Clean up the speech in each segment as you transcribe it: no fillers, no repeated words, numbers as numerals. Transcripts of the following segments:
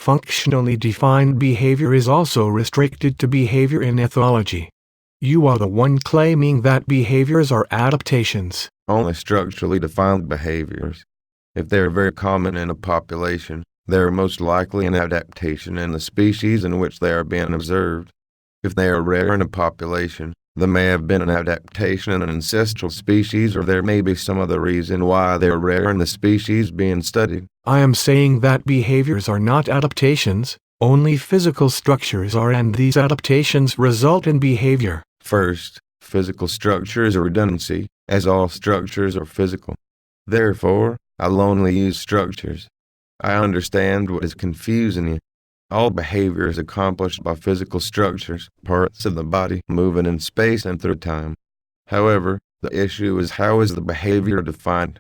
Functionally defined behavior is also restricted to behavior in ethology. You are the one claiming that behaviors are adaptations. Only structurally defined behaviors. If they are very common in a population, they are most likely an adaptation in the species in which they are being observed. If they are rare in a population, there may have been an adaptation in an ancestral species, or there may be some other reason why they are rare in the species being studied. I am saying that behaviors are not adaptations, only physical structures are, and these adaptations result in behavior. First, physical structure is a redundancy, as all structures are physical. Therefore, I'll only use structures. I understand what is confusing you. All behavior is accomplished by physical structures, parts of the body moving in space and through time. However, the issue is, how is the behavior defined?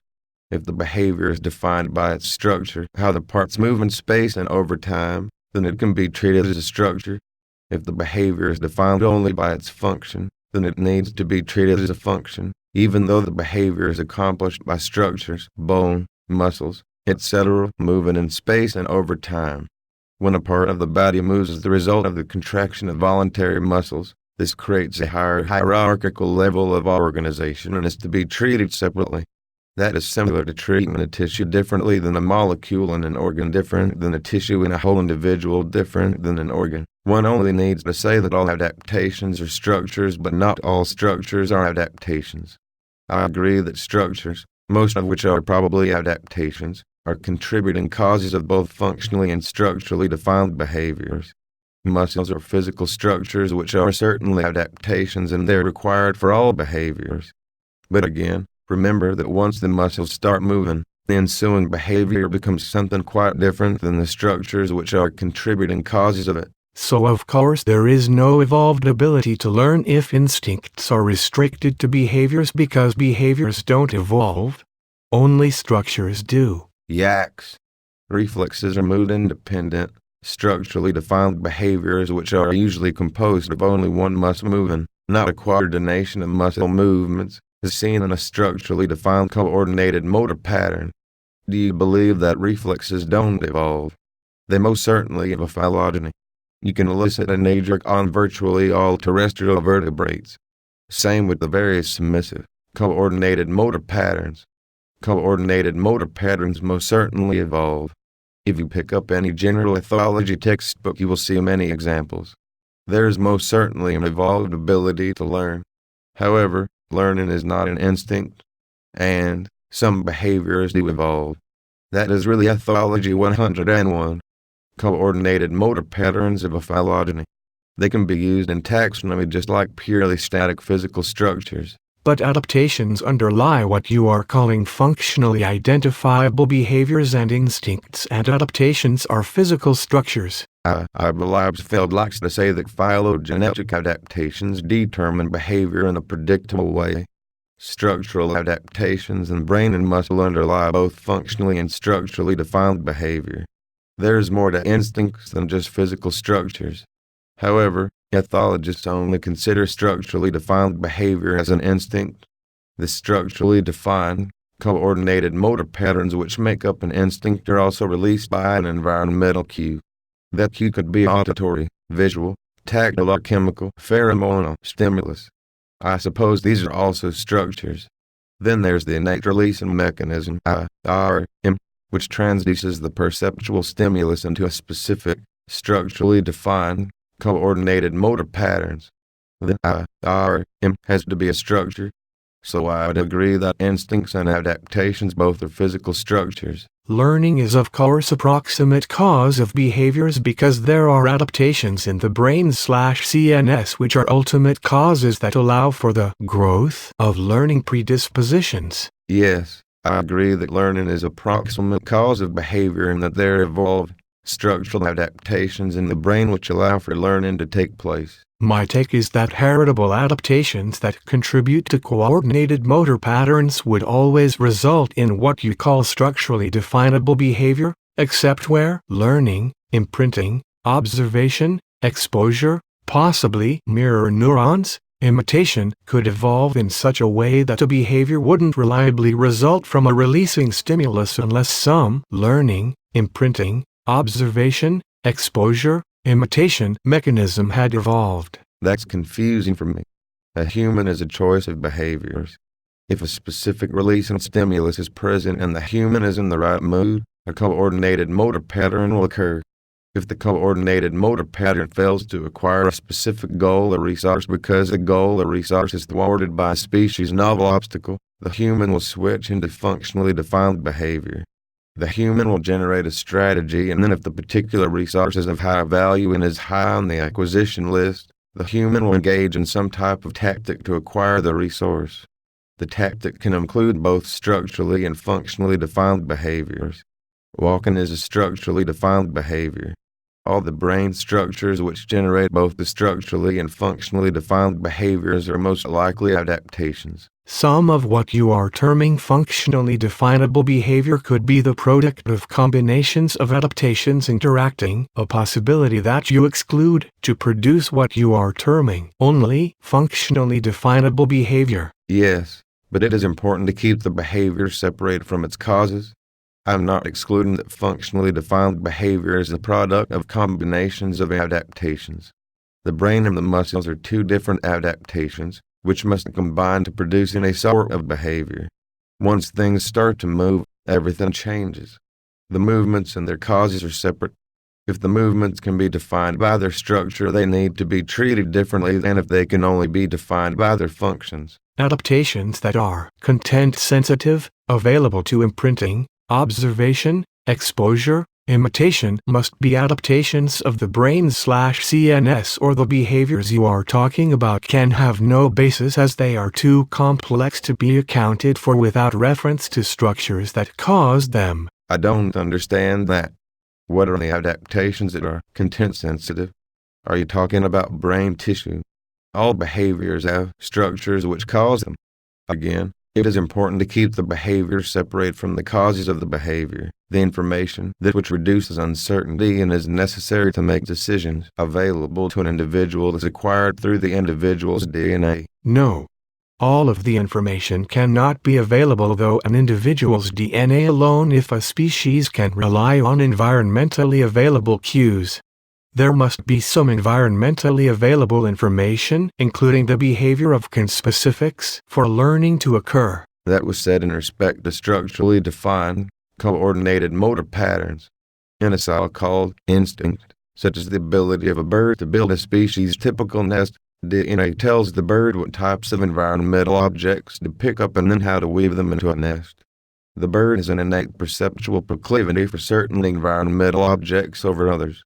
If the behavior is defined by its structure, how the parts move in space and over time, then it can be treated as a structure. If the behavior is defined only by its function, then it needs to be treated as a function, even though the behavior is accomplished by structures, bone, muscles, etc., moving in space and over time. When a part of the body moves as the result of the contraction of voluntary muscles, this creates a higher hierarchical level of organization and is to be treated separately. That is similar to treating a tissue differently than a molecule and an organ different than a tissue and a whole individual different than an organ. One only needs to say that all adaptations are structures, but not all structures are adaptations. I agree that structures, most of which are probably adaptations, are contributing causes of both functionally and structurally defined behaviors. Muscles are physical structures which are certainly adaptations, and they're required for all behaviors. But again, remember that once the muscles start moving, the ensuing behavior becomes something quite different than the structures which are contributing causes of it. So of course there is no evolved ability to learn if instincts are restricted to behaviors, because behaviors don't evolve. Only structures do. Yaks. Reflexes are mood-independent, structurally defined behaviors which are usually composed of only one muscle moving, not a coordination of muscle movements, is seen in a structurally defined coordinated motor pattern. Do you believe that reflexes don't evolve? They most certainly have a phylogeny. You can elicit an age on virtually all terrestrial vertebrates. Same with the very submissive, coordinated motor patterns. Coordinated motor patterns most certainly evolve. If you pick up any general ethology textbook, you will see many examples. There is most certainly an evolved ability to learn. However, learning is not an instinct, and some behaviors do evolve. That is really Ethology 101. Coordinated motor patterns of a phylogeny. They can be used in taxonomy just like purely static physical structures. But adaptations underlie what you are calling functionally identifiable behaviors, and instincts and adaptations are physical structures. Leibsfeld likes to say that phylogenetic adaptations determine behavior in a predictable way. Structural adaptations in brain and muscle underlie both functionally and structurally defined behavior. There is more to instincts than just physical structures. However, ethologists only consider structurally defined behavior as an instinct. The structurally defined, coordinated motor patterns which make up an instinct are also released by an environmental cue. That cue could be auditory, visual, tactile, or chemical, pheromonal stimulus. I suppose these are also structures. Then there's the innate releasing mechanism, IRM, which transduces the perceptual stimulus into a specific, structurally defined, coordinated motor patterns. The IRM has to be a structure. So I would agree that instincts and adaptations both are physical structures. Learning is of course a proximate cause of behaviors because there are adaptations in the brain/CNS which are ultimate causes that allow for the growth of learning predispositions. Yes, I agree that learning is a proximate cause of behavior and that there are evolved structural adaptations in the brain which allow for learning to take place. My take is that heritable adaptations that contribute to coordinated motor patterns would always result in what you call structurally definable behavior, except where learning, imprinting, observation, exposure, possibly mirror neurons, imitation could evolve in such a way that a behavior wouldn't reliably result from a releasing stimulus unless some learning, imprinting, observation, exposure, imitation mechanism had evolved. That's confusing for me. A human is a choice of behaviors. If a specific release and stimulus is present and the human is in the right mood, a coordinated motor pattern will occur. If the coordinated motor pattern fails to acquire a specific goal or resource because the goal or resource is thwarted by a species' novel obstacle, the human will switch into functionally defined behavior. The human will generate a strategy, and then if the particular resource is of high value and is high on the acquisition list, the human will engage in some type of tactic to acquire the resource. The tactic can include both structurally and functionally defined behaviors. Walking is a structurally defined behavior. All the brain structures which generate both the structurally and functionally defined behaviors are most likely adaptations. Some of what you are terming functionally definable behavior could be the product of combinations of adaptations interacting, a possibility that you exclude, to produce what you are terming only functionally definable behavior. Yes, but it is important to keep the behavior separated from its causes. I'm not excluding that functionally defined behavior is the product of combinations of adaptations. The brain and the muscles are two different adaptations, which must combine to produce a sort of behavior. Once things start to move, everything changes. The movements and their causes are separate. If the movements can be defined by their structure, they need to be treated differently than if they can only be defined by their functions. Adaptations that are content-sensitive, available to imprinting, observation, exposure, imitation must be adaptations of the brain/CNS, or the behaviors you are talking about can have no basis as they are too complex to be accounted for without reference to structures that cause them. I don't understand that. What are the adaptations that are content sensitive? Are you talking about brain tissue? All behaviors have structures which cause them. Again, it is important to keep the behavior separated from the causes of the behavior. The information that which reduces uncertainty and is necessary to make decisions available to an individual is acquired through the individual's DNA. No. All of the information cannot be available through an individual's DNA alone if a species can rely on environmentally available cues. There must be some environmentally available information, including the behavior of conspecifics, for learning to occur. That was said in respect to structurally defined, coordinated motor patterns. In a so-called instinct, such as the ability of a bird to build a species-typical nest, DNA tells the bird what types of environmental objects to pick up and then how to weave them into a nest. The bird has an innate perceptual proclivity for certain environmental objects over others.